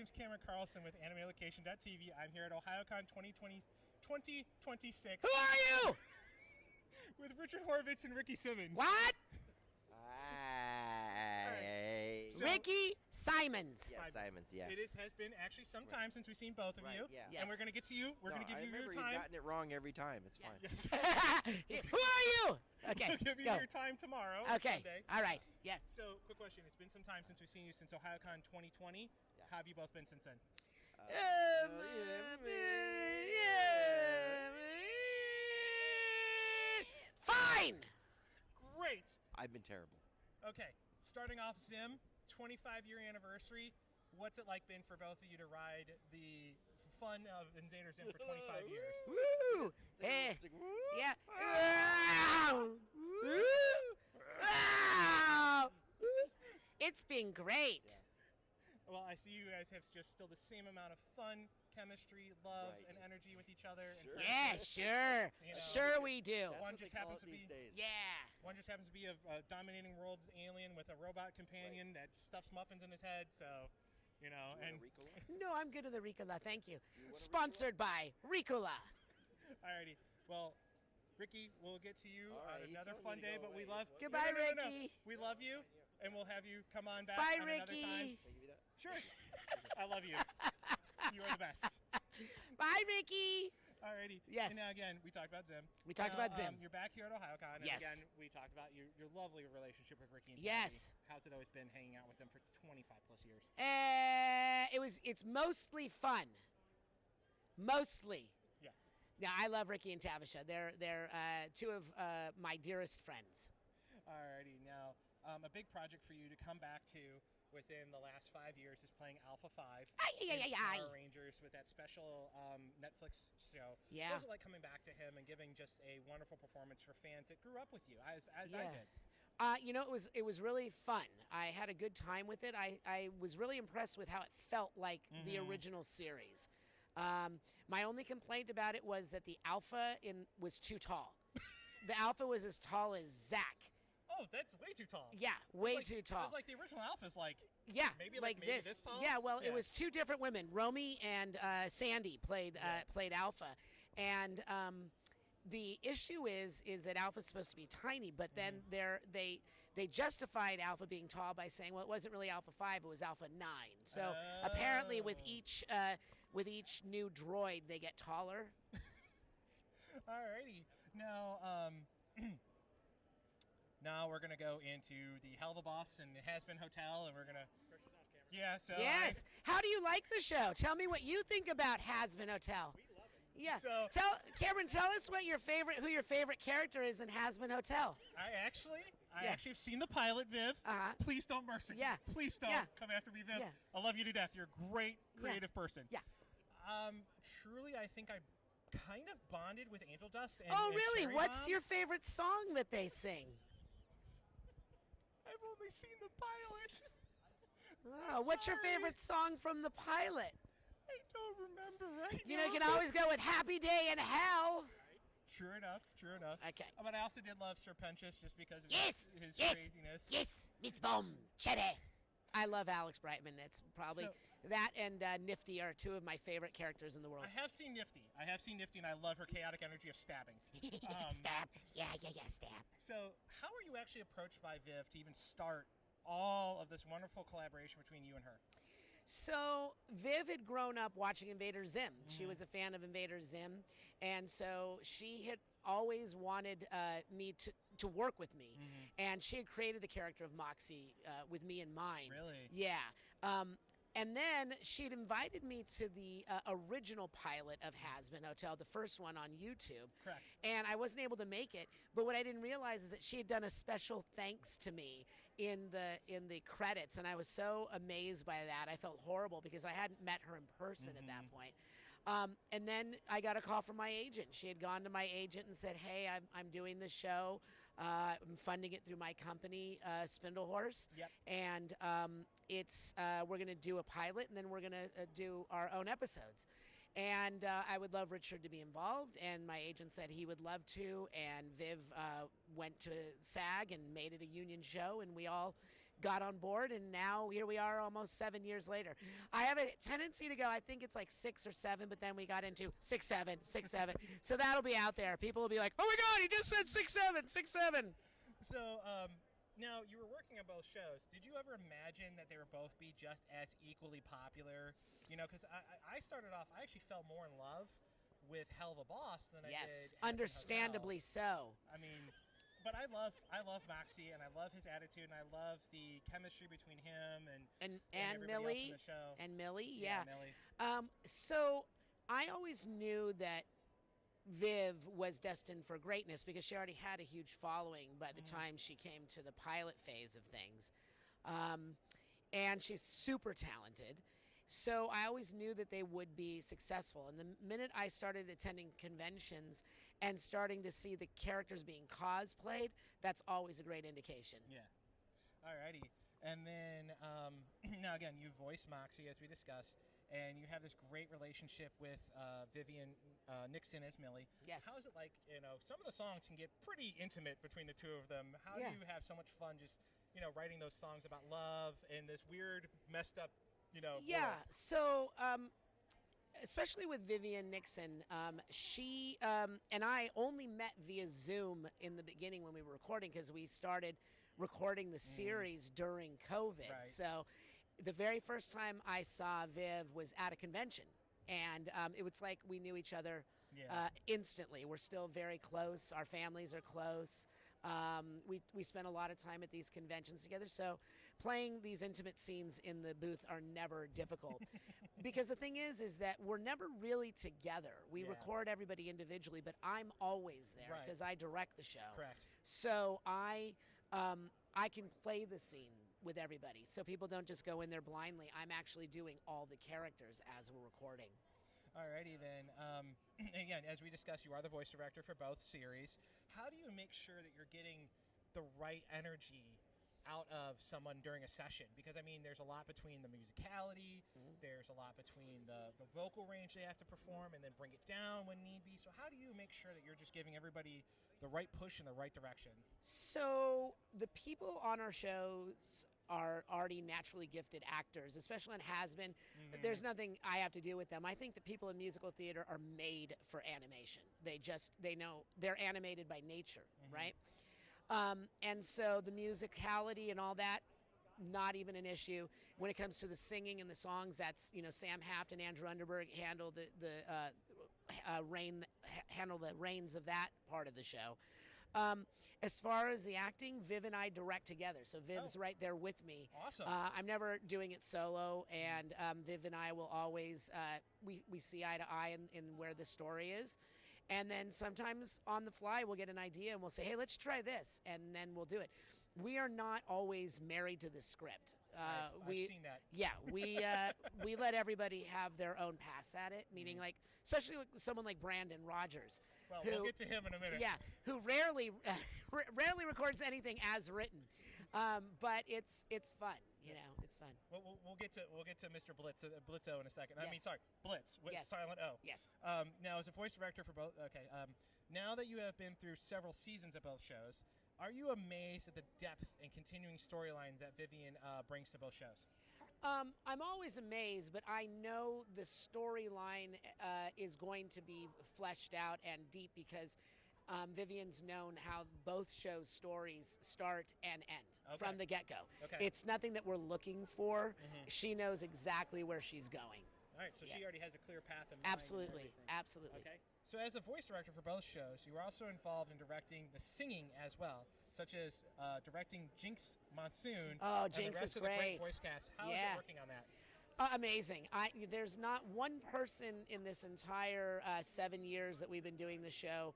name's Cameron Carlson with AnimeLocation.tv. I'm here at Ohayocon 2026. Who are you? With Richard Horvitz and Ricky Simmons. What? Hey. So- Ricky Simons. Yeah, Simons, yeah. It has been actually some time since we've seen both of you. Yeah. Yes. And we're going to get to you. We're going to give you your You've time. gotten it wrong every time. It's fine. Yes. Who are you? Okay, We'll give you go. your time tomorrow. or Okay, Sunday. all right, yes. So, quick question. It's been some time since we've seen you since Ohayocon 2020. Yeah. How have you both been since then? Fine. Great. I've been terrible. Okay, starting off Zim, 25-year anniversary. What's it like been for both of you to ride the fun of Invader Zim for 25 years? Woo! Eh, It's like, woo. yeah. Ow! It's been great. Well, I see you guys have just still the same amount of fun, chemistry, love, Right. and energy with each other. And Sure. Yeah, sure. You know, Sure we do. That's One what just they call happens it to these be- days. Yeah. One just happens to be a dominating world alien with a robot companion that stuffs muffins in his head. So, you know, You want a and Ricola? No, I'm good with the Ricola, thank you. want a Sponsored by Ricola. alrighty. Well, Ricky, we'll get to you All right, on he's another telling fun me to day, go but we away. love. Goodbye, No. Ricky. We love you, and we'll have you come on back. Bye, on another Ricky. time. Can I give you that? Sure. I love you. You are the best. Bye, Ricky. Alrighty. Yes. And now again, we talked about Zim. We talked Now, about Zim. You're back here at Ohayocon, and Yes. again, we talked about your lovely relationship with Ricky and Yes. Tabby. How's it always been hanging out with them for 25 plus years? It's mostly fun. Mostly. Yeah. Now, I love Ricky and Tavisha. They're two of my dearest friends. Alrighty. Now, a big project for you to come back to within the last 5 years is playing Alpha 5. in Power Rangers with that special Netflix show. Yeah. What was it like coming back to him and giving just a wonderful performance for fans that grew up with you, as I did? It was really fun. I had a good time with it. I was really impressed with how it felt like the original series. My only complaint about it was that the Alpha was too tall. The Alpha was as tall as Zach. Oh, that's way too tall. Yeah, way too tall. It was like the original Alpha's like Yeah, maybe like this tall. Yeah, well, it was two different women. Romy and Sandy played Alpha, and the issue is that Alpha's supposed to be tiny, but then they justified Alpha being tall by saying, well, it wasn't really Alpha 5, it was Alpha 9. So apparently, with each new droid, they get taller. Alrighty. Now, now we're gonna go into the Hell of a Boss and the Has Been Hotel, and we're gonna. Yeah. So. Yes. How do you like the show? Tell me what you think about Has Been Hotel. We love it. Yeah. So- Cameron, tell us who your favorite character is in Has Been Hotel. I actually have seen the pilot, Viv. Uh-huh. Please don't mercy. Yeah. Please don't Yeah. come after me, Viv. Yeah. I love you to death. You're a great, creative person. Yeah. Truly, I think I kind of bonded with Angel Dust. And, Oh, and really? Cherry What's Bomb. your favorite song that they sing? I've only seen the pilot. Oh, what's your sorry. favorite song from the pilot? I don't remember right You now. know, you can always go with Happy Day in Hell. True enough. Okay. But I also did love Serpentious just because of Yes. his Yes. craziness. Yes. Miss Bomb. Cherry. I love Alex Brightman. It's probably So- that and Nifty are two of my favorite characters in the world. I have seen Nifty, and I love her chaotic energy of stabbing. Stab. Yeah, stab. So, how were you actually approached by Viv to even start all of this wonderful collaboration between you and her? So Viv had grown up watching Invader Zim. She was a fan of Invader Zim, and so she had always wanted me to work with me, and she had created the character of Moxie with me in mind. Really? Yeah. And then she'd invited me to the original pilot of Has Been Hotel, the first one on YouTube. Correct. And I wasn't able to make it. But what I didn't realize is that she had done a special thanks to me in the credits, and I was so amazed by that. I felt horrible because I hadn't met her in person at that point. And then I got a call from my agent. She had gone to my agent and said, "Hey, I'm doing this show. I'm funding it through my company, Spindle Horse. Yep. And we're going to do a pilot, and then we're going to do our own episodes. And I would love Richard to be involved, and my agent said he would love to, and Viv went to SAG and made it a union show, and we all got on board, and now here we are almost 7 years later. I have a tendency to go, I think it's like 6 or 7, but then we got into 6, 7, 6, 7. So that'll be out there. People will be like, oh my God, he just said 6, 7, 6, 7. So now you were working on both shows. Did you ever imagine that they would both be just as equally popular? You know, because I started off, I actually fell more in love with Hell of a Boss than I did. Yes, understandably so. I mean, but I love Moxie, and I love his attitude, and I love the chemistry between him and everybody Millie else in the show. and Millie, yeah. Millie. So I always knew that Viv was destined for greatness because she already had a huge following by the time she came to the pilot phase of things, and she's super talented. So I always knew that they would be successful. And the minute I started attending conventions and starting to see the characters being cosplayed, that's always a great indication. Yeah. Alrighty. And then, now again, you voice Moxie, as we discussed, and you have this great relationship with Vivian Nixon as Millie. Yes. How is it like, you know, some of the songs can get pretty intimate between the two of them. How do you have so much fun just, you know, writing those songs about love and this weird, messed up, you know, yeah, world? so especially with Vivian Nixon, she and I only met via Zoom in the beginning when we were recording because we started recording the series during COVID. Right. So the very first time I saw Viv was at a convention, and it was like we knew each other instantly. We're still very close. Our families are close. We spend a lot of time at these conventions together, so playing these intimate scenes in the booth are never difficult. Because the thing is that we're never really together. We record everybody individually, but I'm always there because I direct the show. Correct. So I can play the scene with everybody, so people don't just go in there blindly. I'm actually doing all the characters as we're recording. Alrighty then. Again, as we discussed, you are the voice director for both series. How do you make sure that you're getting the right energy out of someone during a session? Because, I mean, there's a lot between the musicality, there's a lot between the vocal range they have to perform, and then bring it down when need be. So how do you make sure that you're just giving everybody the right push in the right direction? So the people on our shows are already naturally gifted actors, especially on Has-Been. There's nothing I have to do with them. I think that people in musical theater are made for animation. They know they're animated by nature, right? And so the musicality and all that, not even an issue. When it comes to the singing and the songs, that's, you know, Sam Haft and Andrew Underberg handle handle the reins of that part of the show. As far as the acting, Viv and I direct together. So Viv's right there with me. Awesome. I'm never doing it solo, and Viv and I will always, we see eye to eye in where the story is. And then sometimes on the fly, we'll get an idea and we'll say, hey, let's try this. And then we'll do it. We are not always married to the script. I've seen that. Yeah, we let everybody have their own pass at it, meaning like, especially with someone like Brandon Rogers. Well, we'll get to him in a minute. Yeah, who rarely records anything as written. But it's fun, you know, it's fun. We'll get to Mr. Blitzo in a second. Yes. I mean, sorry, Blitz with Yes. silent O. Yes. Now, as a voice director for both, now that you have been through several seasons of both shows, are you amazed at the depth and continuing storylines that Vivian brings to both shows? I'm always amazed, but I know the storyline is going to be fleshed out and deep because Vivian's known how both shows' stories start and end from the get-go. Okay. It's nothing that we're looking for. She knows exactly where she's going. All right, so she already has a clear path in mind. Absolutely, absolutely. Okay. So as a voice director for both shows, you were also involved in directing the singing as well, such as directing Jinx Monsoon. Oh, and Jinx the rest is of the great. voice cast. How is it working on that? Amazing. There's not one person in this entire 7 years that we've been doing the show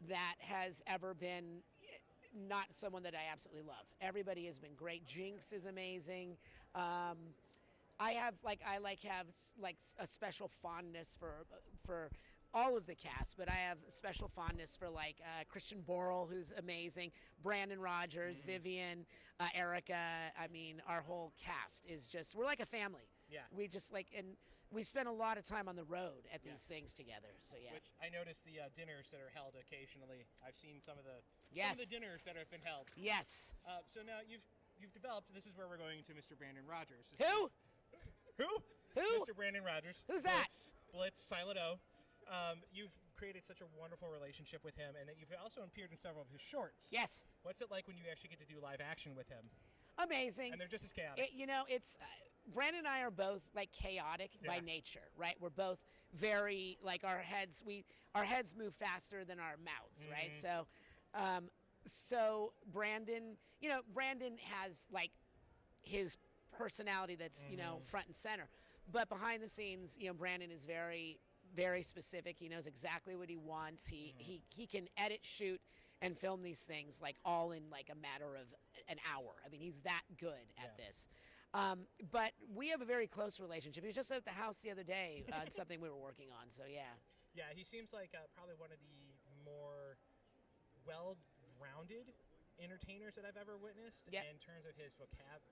that has ever been not someone that I absolutely love. Everybody has been great. Jinx is amazing. I have a special fondness for all of the cast, but I have special fondness for Christian Borle, who's amazing, Brandon Rogers, Vivian, Erica. I mean, our whole cast is just, we're like a family. Yeah. We just and we spend a lot of time on the road at these things together. So yeah. Which I noticed the dinners that are held occasionally. I've seen some of the Yes. dinners that have been held. Yes. So now you've you've developed. This is where we're going to Mr. Brandon Rogers. Who? Who? Who? Mr. Brandon Rogers. Who's that? Blitz, Silent O. You've created such a wonderful relationship with him, and that you've also appeared in several of his shorts. Yes. What's it like when you actually get to do live action with him? Amazing. And they're just as chaotic. It's Brandon and I are both like chaotic by nature, right? We're both very like our heads move faster than our mouths, right? So Brandon has like his personality that's front and center, but behind the scenes, Brandon is very, very specific. He knows exactly what he wants. He can edit, shoot, and film these things like all in like a matter of an hour. I mean, he's that good at this. But we have a very close relationship. He was just at the house the other day on something we were working on. So yeah. Yeah, he seems like probably one of the more well-rounded entertainers that I've ever witnessed in terms of his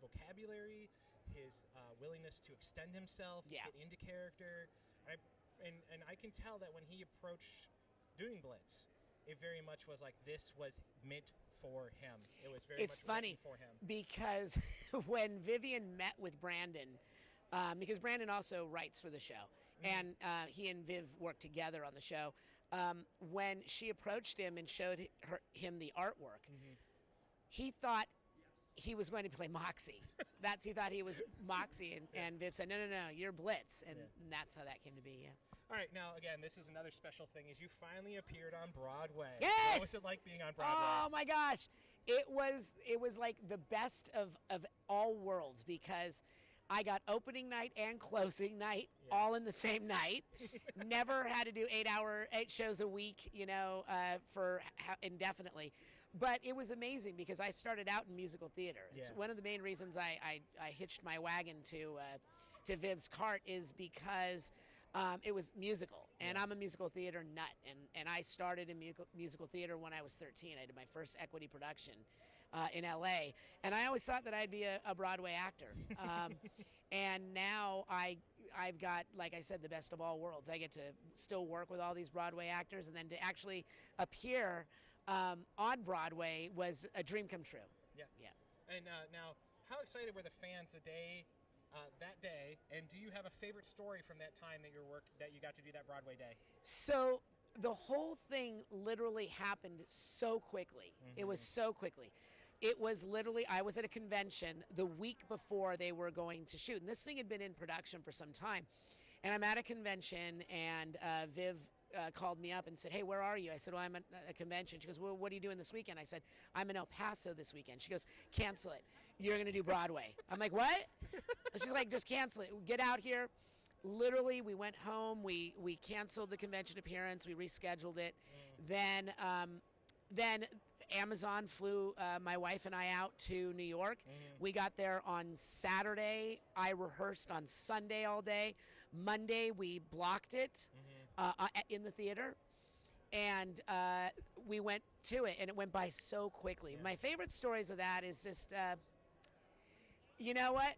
vocabulary, his willingness to extend himself, get into character. And I can tell that when he approached doing Blitz, it very much was like this was meant for him. It was very much funny for him. Because when Vivian met with Brandon, because Brandon also writes for the show, and he and Viv worked together on the show. When she approached him and showed him the artwork, he thought he was going to play Moxie. He thought he was Moxie, and Viv said, no, you're Blitz, and that's how that came to be. Yeah. All right, now again, this is another special thing: is you finally appeared on Broadway. Yes. What was it like being on Broadway? Oh my gosh, it was like the best of all worlds, because I got opening night and closing night all in the same night. Never had to do 8 shows a week, for indefinitely. But it was amazing because I started out in musical theater. It's one of the main reasons I hitched my wagon to Viv's cart is because it was musical, and I'm a musical theater nut, and I started in musical theater when I was 13. I did my first equity production in LA, and I always thought that I'd be a Broadway actor. And now I've got, like I said, the best of all worlds. I get to still work with all these Broadway actors, and then to actually appear on Broadway was a dream come true. Yeah. And now, how excited were the fans that day, and do you have a favorite story from that time that you got to do that Broadway day? So the whole thing literally happened so quickly. It was so quickly. It was literally, I was at a convention the week before they were going to shoot, and this thing had been in production for some time. And I'm at a convention, and Viv called me up and said, hey, where are you? I said, well, I'm at a convention. She goes, well, what are you doing this weekend? I said, I'm in El Paso this weekend. She goes, cancel it. You're going to do Broadway. I'm like, what? She's like, just cancel it. Get out here. Literally, we went home. We canceled the convention appearance. We rescheduled it. Then Amazon flew my wife and I out to New York. We got there on Saturday. I rehearsed on Sunday all day. Monday, we blocked it in the theater, and we went to it, and it went by so quickly. My favorite stories of that is just, you know what?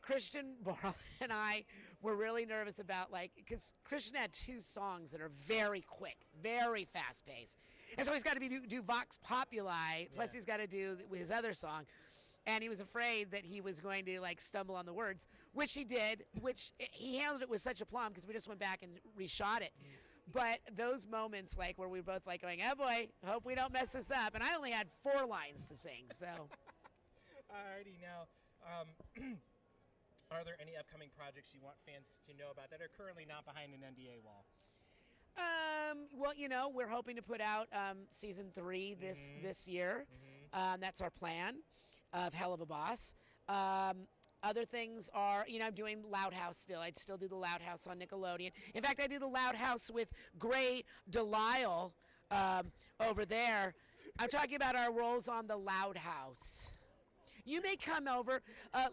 Christian Borle and I were really nervous about, because Christian had 2 songs that are very quick, very fast-paced. And so he's got to do Vox Populi, plus he's got to do his other song. And he was afraid that he was going to, stumble on the words, which he did, which he handled it with such aplomb because we just went back and reshot it. But those moments, where we were both, going, oh, boy, hope we don't mess this up. And I only had 4 lines to sing, so. Alrighty, now, are there any upcoming projects you want fans to know about that are currently not behind an NDA wall? Well, we're hoping to put out season 3 this year. That's our plan of Hell of a Boss. Other things are, I'm doing Loud House still. I'd still do the Loud House on Nickelodeon. In fact, I do the Loud House with Gray Delisle over there. I'm talking about our roles on the Loud House. You may come over,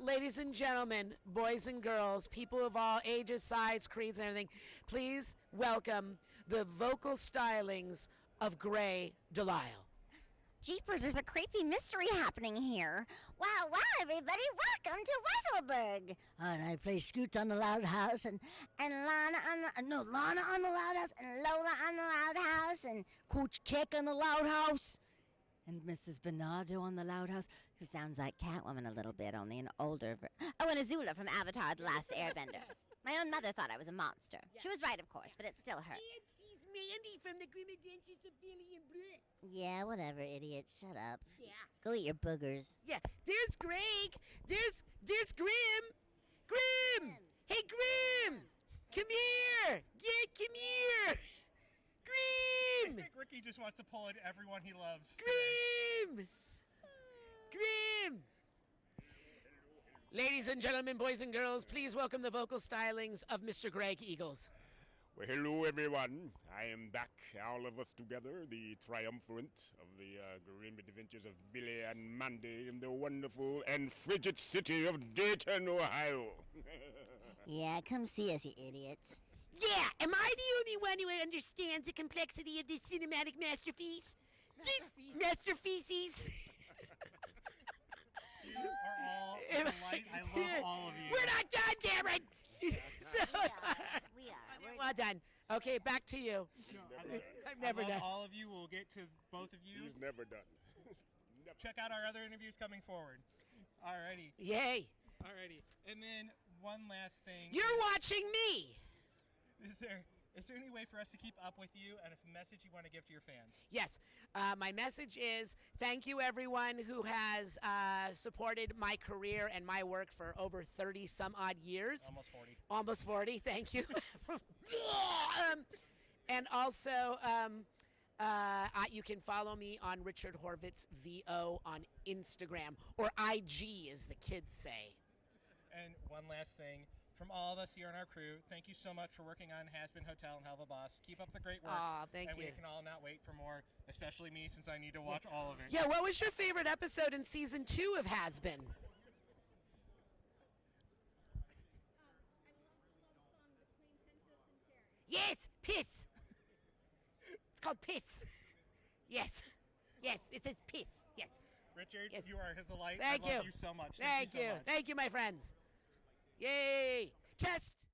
ladies and gentlemen, boys and girls, people of all ages, sizes, creeds, and everything. Please welcome the vocal stylings of Gray Delisle. Jeepers, there's a creepy mystery happening here. Wow, everybody, welcome to Weselberg. And I play Scoot on the Loud House, and Lana on the Loud House, and Lola on the Loud House, and Coach Kick on the Loud House. And Mrs. Bernardo on the Loud House, who sounds like Catwoman a little bit, only an older Oh, and Azula from Avatar The Last Airbender. My own mother thought I was a monster. She was right, of course, but it still hurt. She's Mandy from the Grim Adventures of Billy and Blue. Yeah, whatever, idiot. Shut up. Yeah. Go eat your boogers. Yeah. There's Greg. There's Grim. Grim. Hey, Grim. Come here. Yeah, come here. I Grim. think Ricky just wants to pull in everyone he loves. Today. Grim. Ladies and gentlemen, boys and girls, please welcome the vocal stylings of Mr. Greg Eagles. Well, hello, everyone. I am back, all of us together, the triumphant of the grim adventures of Billy and Mandy in the wonderful and frigid city of Dayton, Ohio. Yeah, come see us, you idiots. Yeah, am I the only one who understands the complexity of this cinematic masterpiece? Masterpieces. You are all delight. I love all of you. We're not done, damn it! We are. Well done. Okay, back to you. No, I'm never I love done. all of you. We'll get to both of you. He's never done. Never. Check out our other interviews coming forward. Alrighty. Yay. Alrighty. And then one last thing. You're watching me. Is there any way for us to keep up with you and a message you want to give to your fans? Yes. My message is thank you, everyone who has supported my career and my work for over 30 some odd years. Almost 40. Almost 40. Thank you. And also, you can follow me on Richard Horvitz VO on Instagram, or IG, as the kids say. And one last thing. From all of us here on our crew, thank you so much for working on Has Been Hotel and Hell of a Boss. Keep up the great work. Aw, thank and you. we can all not wait for more, especially me, since I need to watch all of it. Yeah, what was your favorite episode in season 2 of Has Been? Yes, piss. It's called piss. Yes. Yes, it says piss. Yes. Richard, Yes. you are a delight. Thank I love you. you so much. Thank you. So you. much. Thank you, my friends. Yay. Test.